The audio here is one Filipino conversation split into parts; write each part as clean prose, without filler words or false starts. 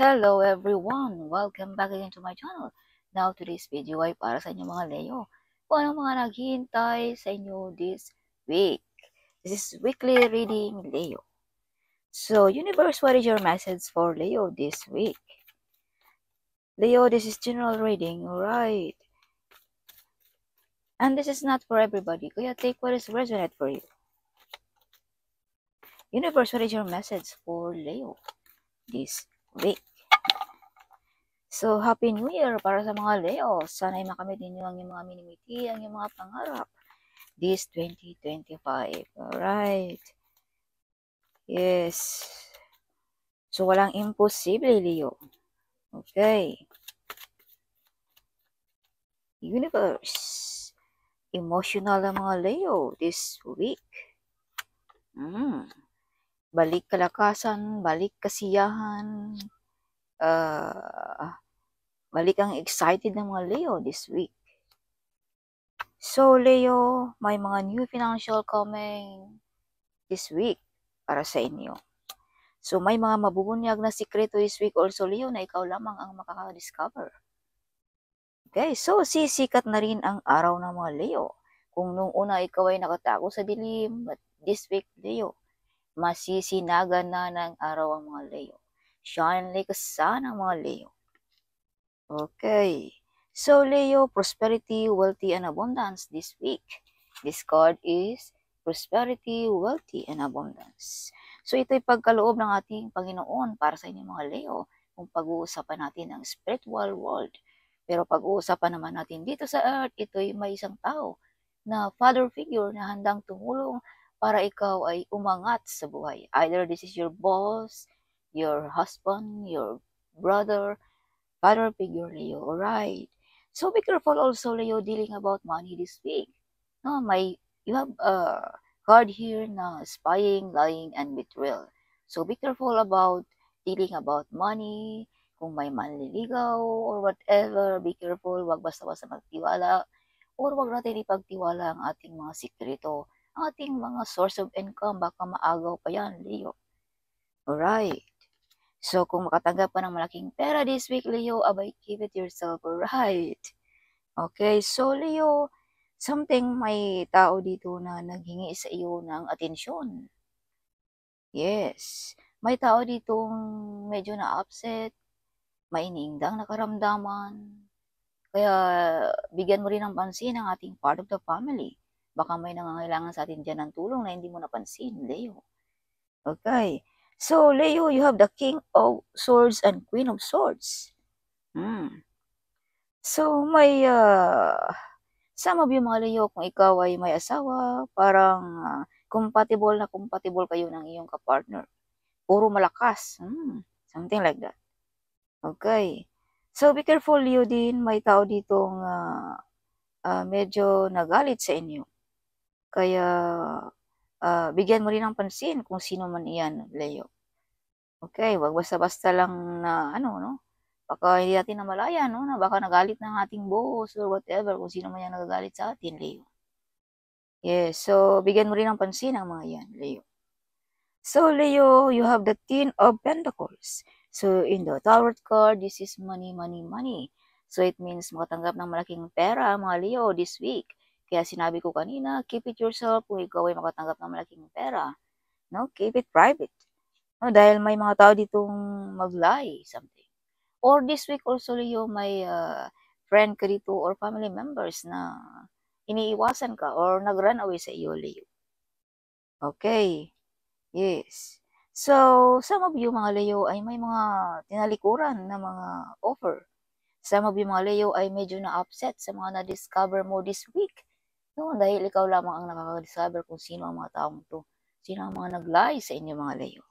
Hello everyone! Welcome back again to my channel. Now today's video ay para sa inyo mga Leo. Kung anong mga naghihintay sa inyo this week. This is weekly reading Leo. So universe, what is your message for Leo this week? Leo, this is general reading, alright? And this is not for everybody. Kaya take what is resonant for you. Universe, what is your message for Leo this week? So, Happy New Year para sa mga Leo. Sana'y makamit ninyo ang inyong mga minimiti, ang inyong mga pangarap this 2025. Alright. Yes. So, walang imposible, Leo. Okay. Universe. Emotional ang mga Leo this week. Balik kalakasan, balik kasiyahan, balik ang excited ng mga Leo this week. So, Leo, may mga new financial coming this week para sa inyo. So, may mga mabubunyag na sikreto this week also, Leo, na ikaw lamang ang makaka-discover. Okay, so sisikat na rin ang araw ng mga Leo. Kung nung una ikaw ay nakatago sa dilim, but this week, Leo, masisinagan na ng araw ang mga Leo. Shine like a sun ang mga Leo. Okay. So, Leo, prosperity, wealthy, and abundance this week. This card is prosperity, wealthy, and abundance. So, ito'y pagkaloob ng ating Panginoon para sa inyong mga Leo kung pag-uusapan natin ang spiritual world. Pero pag-uusapan naman natin dito sa earth, ito'y may isang tao na father figure na handang tumulong para ikaw ay umangat sa buhay. Either this is your boss, your husband, your brother, father figure, Leo. Alright. So be careful also, Leo, dealing about money this week. No, you have a card here na spying, lying, and betrayal. So be careful about dealing about money, kung may manliligaw or whatever. Be careful, wag basta-basta magtiwala or wag natin ipagtiwala ang ating mga sikreto, ang ating mga source of income. Baka maagaw pa yan, Leo. Alright. So, kung makatanggap ka ng malaking pera this week, Leo, abay, keep it yourself, alright? Okay, so Leo, may tao dito na naghingi sa iyo ng atensyon. Yes, may tao ditong medyo na-upset, may iniindang nakaramdaman. Kaya, bigyan mo rin ng pansin ang ating part of the family. Baka may nangangailangan sa atin dyan ng tulong na hindi mo napansin, Leo. Okay. So, Leo, you have the King of Swords and Queen of Swords. So, may some of you mga Leo, kung ikaw ay may asawa, parang compatible na compatible kayo ng iyong kapartner. Puro malakas. Something like that. Okay. So, be careful, Leo din. May tao ditong medyo nagalit sa inyo. Kaya, bigyan mo rin ng pansin kung sino man iyan, Leo. Okay, wag basta-basta lang na baka hindi natin namalayan, na baka nagalit ng ating boss or whatever, kung sino man yung nagagalit sa atin, Leo. Yes, so bigyan mo rin ng pansin ang mga yan, Leo. So, Leo, you have the Ten of Pentacles. So, in the Tower card, this is money, money, money. So, it means makatanggap ng malaking pera, mga Leo, this week. Kaya sinabi ko kanina, keep it yourself kung ikaw ay makatanggap ng malaking pera. No, keep it private. No, dahil may mga tao ditong mag-lie, something. Or this week also, Leo, may friend ka dito or family members na iniiwasan ka or nag-run away sa iyo, Leo. Okay. Yes. So, some of you, mga Leo, ay may mga tinalikuran na mga offer. Some of you, mga Leo, ay medyo na-upset sa mga na-discover mo this week. No, dahil ikaw lamang ang nakaka-discover kung sino ang mga taong to. Sino ang mga nag-lie sa inyo, mga Leo.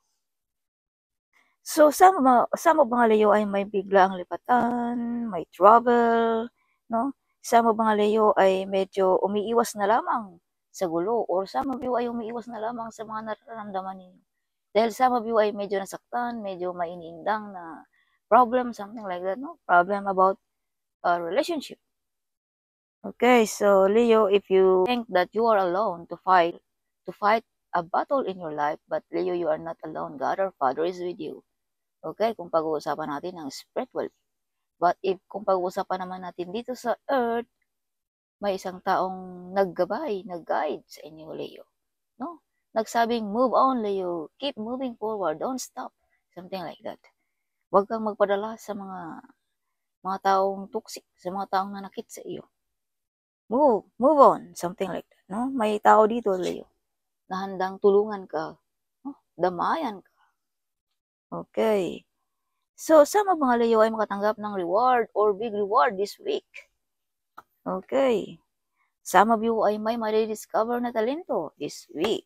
So, some of mga Leo ay may biglang lipatan, may trouble, no? Some of mga Leo ay medyo umiiwas na lamang sa gulo, or some of you ay umiiwas na lamang sa mga nararamdaman ninyo. Dahil some of you ay medyo nasaktan, medyo may iniindang na problem, something like that, no? Problem about a relationship. Okay, so Leo, if you think that you are alone to fight a battle in your life, but Leo, you are not alone. God our Father is with you. Okay, kung pag-uusapan natin ng spiritual. But if kung pag-uusapan naman natin dito sa earth, may isang taong naggabay, nag-guide sa inyo, Leo. No? Nagsabing, move on, Leo. Keep moving forward. Don't stop. Something like that. Huwag kang magpadala sa mga taong toxic, sa mga taong nanakit sa iyo. Move on. Something like that. No? May tao dito, Leo, na handang tulungan ka. No? Damayan ka. Okay. So, some of mga Leo ay makatanggap ng reward or big reward this week. Okay. Some of you ay may ma-discover na talento this week.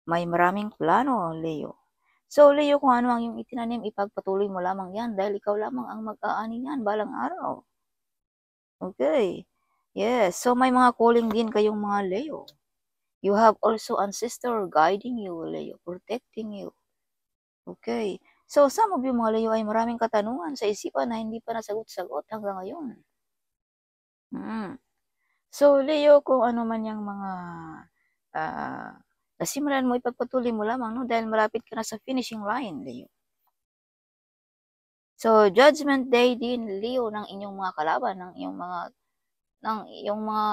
May maraming plano, Leo. So, Leo, kung ano ang iyong itinanim, ipagpatuloy mo lamang yan dahil ikaw lamang ang mag-aani yan balang araw. Okay. Yes. So, may mga calling din kayong mga Leo. You have also ancestor guiding you, Leo, protecting you. Okay. So, some of you mga Leo ay maraming katanungan sa isipan na hindi pa nasagot-sagot hanggang ngayon. So, Leo, kung ano man yung mga nasimulan mo, ipagpatuloy mo lamang, no? Dahil malapit ka na sa finishing line, Leo. So, Judgment Day din, Leo, ng inyong mga kalaban, ng iyong mga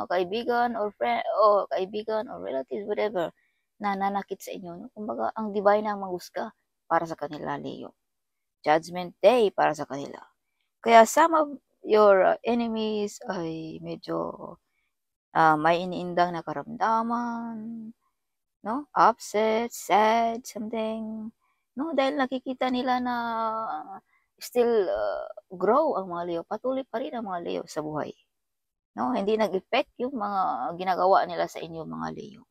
kaibigan or friend o kaibigan or relatives, whatever, na nanakit sa inyo. No? Kumbaga, ang divine ang mahusga para sa kanila, Leo. Judgment Day para sa kanila. Kaya some of your enemies ay medyo may iniindang na karamdaman, no? Upset, sad, something, no? Dahil nakikita nila na still grow ang mga Leo. Patuloy pa rin ang mga Leo sa buhay. No? Hindi nag-effect yung mga ginagawa nila sa inyo, mga Leo.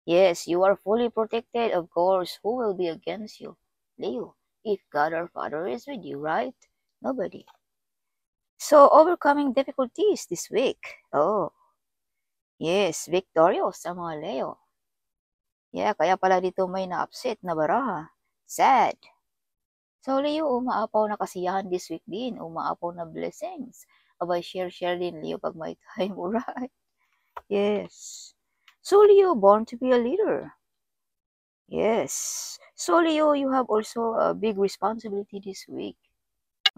Yes, you are fully protected, of course. Who will be against you? Leo, if God our Father is with you, right? Nobody. So, overcoming difficulties this week. Oh, yes, victorious ang mga Leo. Yeah, kaya pala dito may na-upset na baraha. Sad. So, Leo, umaapaw na kasiyahan this week din. Umaapaw na blessings. Abay, share din, Leo, pag may time, alright? Yes. So, Leo, born to be a leader. Yes. So, Leo, you have also a big responsibility this week.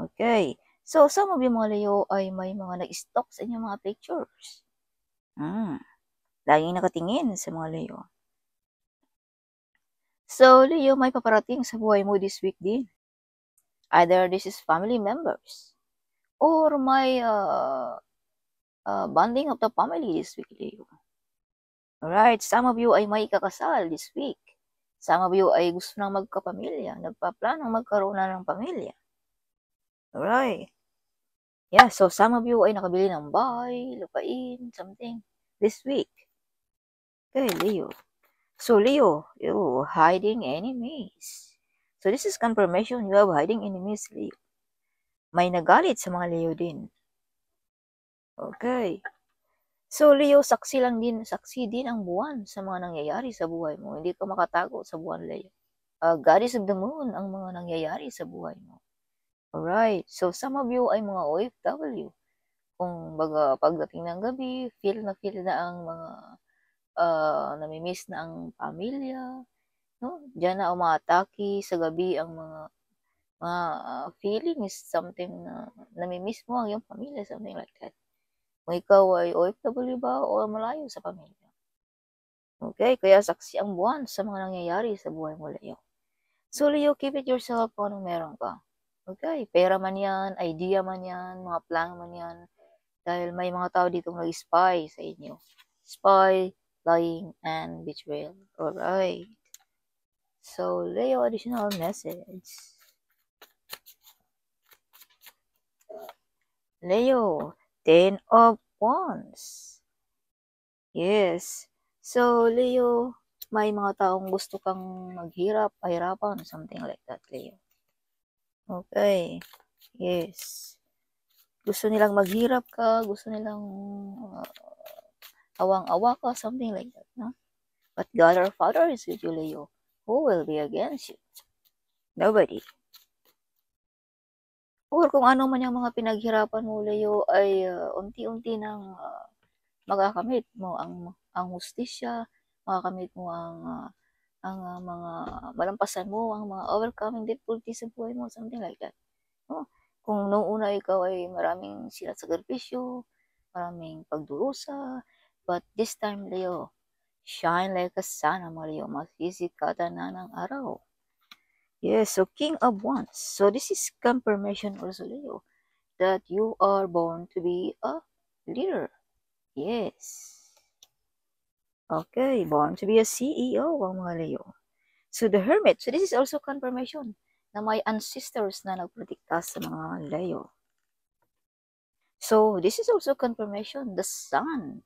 Okay. So, some of you mga Leo ay may mga nag-stalk sa inyong mga pictures. Laging nakatingin sa mga Leo. So, Leo, may paparating sa buhay mo this week din. Either this is family members or may bonding of the family this week, Leo. Alright, some of you ay may kakasal this week. Some of you ay gusto nang magkapamilya, nagpaplanong magkaroon na ng pamilya. Alright. Yeah, so some of you ay nakabili ng bahay, lupain, something this week. Okay, Leo. So, Leo, you hiding enemies. So, this is confirmation you have hiding enemies, Leo. May nagalit sa mga Leo din. Okay. So, Leo, saksi din ang buwan sa mga nangyayari sa buhay mo. Hindi ka makatago sa buwan, Leo. Goddess of the moon ang mga nangyayari sa buhay mo. Alright. So, some of you ay mga OFW. Kung baga, pagdating ng gabi, feel na ang mga namimiss na ang pamilya. No? Diyan na umaatake sa gabi ang mga feeling is something na namimiss mo ang iyong pamilya, something like that. Kung ikaw ay OFW ba o malayo sa pamilya. Okay, kaya saksi ang buwan sa mga nangyayari sa buhay mo, Leo. So, Leo, keep it yourself kung anong meron ka. Okay, pera man yan, idea man yan, mga plano man yan. Dahil may mga tao ditong nag-spy sa inyo. Spy, lying, and betrayal. Alright. So, Leo, additional message. Leo, 10 of Wands. Yes. So, Leo, may mga taong gusto kang mahirapan, something like that, Leo. Okay. Yes. Gusto nilang maghirap ka, gusto nilang awang-awa ka, something like that, no? But God our Father is with you, Leo. Who will be against you? Nobody. Or kung ano man yung mga pinaghirapan mo, Leo, ay unti-unti nang magakamit mo ang hustisya, magakamit mo ang ang mga malampasan mo, ang mga overcoming difficulties sa buhay mo, something like that. No? Kung noong una ikaw ay maraming sinasakripisyo, maraming pagdurusa, but this time, Leo, shine like a sun, mga Leo, masisikatan na ng araw. Yes, so King of Wands. So this is confirmation also, Leo, that you are born to be a leader. Yes. Okay, born to be a CEO ang mga Leo. So the Hermit. So this is also confirmation na may ancestors na nagprotekta sa mga Leo. So this is also confirmation, the Sun.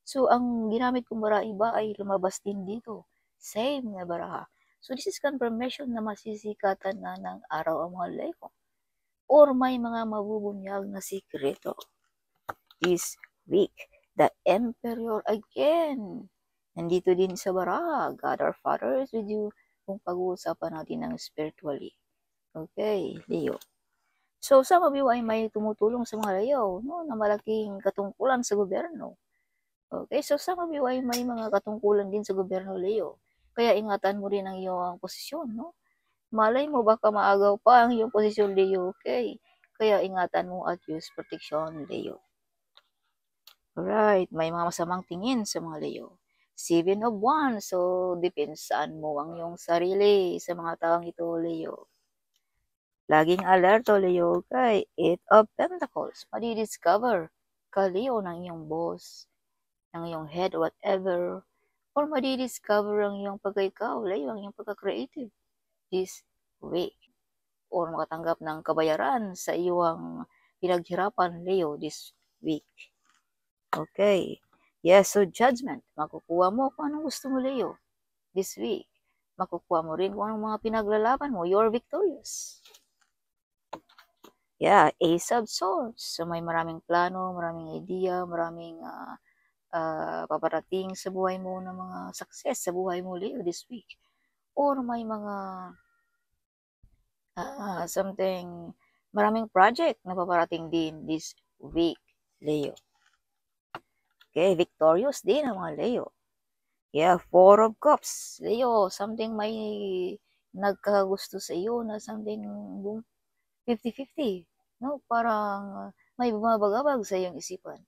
So ang ginamit kong bara iba ay lumabas din dito. Same na baraha. So this is confirmation na masisikatan na ng araw ang mga Leo. Or may mga mabubunyag na sikreto. This week, the Emperor again. Nandito din sa baraha. God our Father is with you kung pag-uusapan natin ng spiritually. Okay, Leo. So, some of you ay may tumutulong sa mga Leo, no, na malaking katungkulan sa gobyerno. Okay, so some of you ay may mga katungkulan din sa gobyerno, Leo. Kaya ingatan mo rin ang iyong posisyon, no? Malay mo, baka maagaw pa ang iyong posisyon, Leo, okay? Kaya ingatan mo at use protection, Leo. Alright, may mga masamang tingin sa mga Leo. 7 of Wands, so depensaan mo ang iyong sarili sa mga taong ito, Leo. Laging alerto, Leo, kay 8 of Pentacles. Madidiscover ka, Leo, ng iyong boss, ng iyong head, whatever. Or madidiscover ang iyong pagka-ikaw, Leo, ang iyong pagka-creative this week. Or makatanggap ng kabayaran sa iyong pinaghirapan, Leo, this week. Okay. Yes, so judgment. Makukuha mo kung anong gusto mo, Leo, this week. Makukuha mo rin kung anong mga pinaglalaban mo. You're victorious. Yeah, Ace of Swords. So may maraming plano, maraming idea, maraming paparating sa buhay mo na mga success sa buhay mo, Leo, this week. Or may mga maraming project na paparating din this week, Leo. Okay, victorious din ang mga Leo. Yeah, 4 of Cups. Leo, something may nagkagusto sa iyo na something 50-50. No, parang may bumabagabag sa iyong isipan.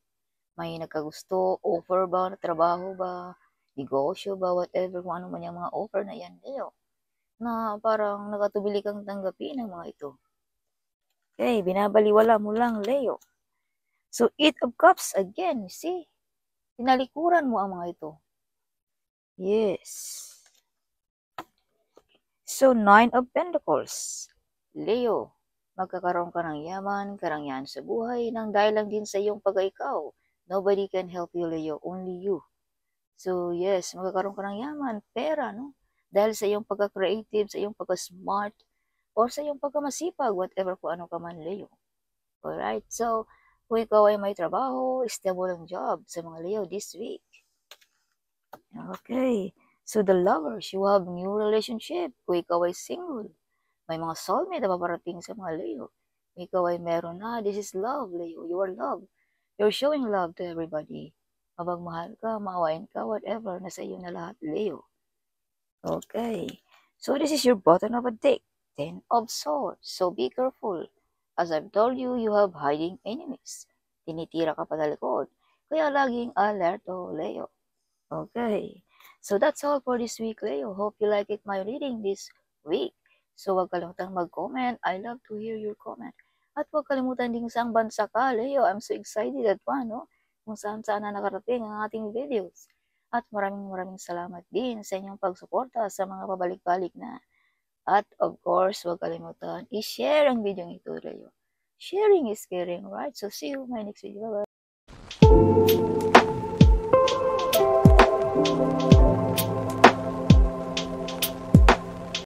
May nagkagusto, offer ba, trabaho ba, negosyo ba, whatever, kung ano man yung mga offer na yan, Leo, na parang nakatubili kang tanggapin ng mga ito. Okay, binabaliwala mo lang, Leo. So, 8 of Cups, again, you see, tinalikuran mo ang mga ito. Yes. So, 9 of Pentacles, Leo, magkakaroon ka ng yaman, karangyaan sa buhay, nang dahil lang din sa iyong pag-ikaw. Nobody can help you, Leo, only you. So, yes, magkakaroon ka ng yaman, pera, no? Dahil sa iyong pagka-creative, sa iyong pagka-smart, or sa iyong pagka-masipag, whatever po ano ka man, Leo. Alright, so, kung ikaw ay may trabaho, stable ang job sa mga Leo this week. Okay, so the lovers, you have new relationship. Kung ikaw ay single, may mga soulmate na paparating sa mga Leo. Kung ikaw ay meron na, this is love, Leo. You are love. You're showing love to everybody. Mapagmahal ka, maawain ka, whatever, nasa iyo na lahat, Leo. Okay, so this is your bottom of a deck. 10 of Swords. So be careful. As I've told you, you have hiding enemies. Tinitira ka pa sa likod. Kaya laging alerto, Leo. Okay, so that's all for this week, Leo. Hope you like it, my reading this week. So huwag kalimutang mag-comment. I love to hear your comment. At huwag kalimutan din saang bansa ka, Leo. I'm so excited at no? Kung saan-saan na nakarating ang ating videos. At maraming salamat din sa inyong pagsuporta sa mga pabalik-balik na. At of course, huwag kalimutan i-share ang video ito, Leo. Sharing is caring, right? So see you in my next video. Bye-bye.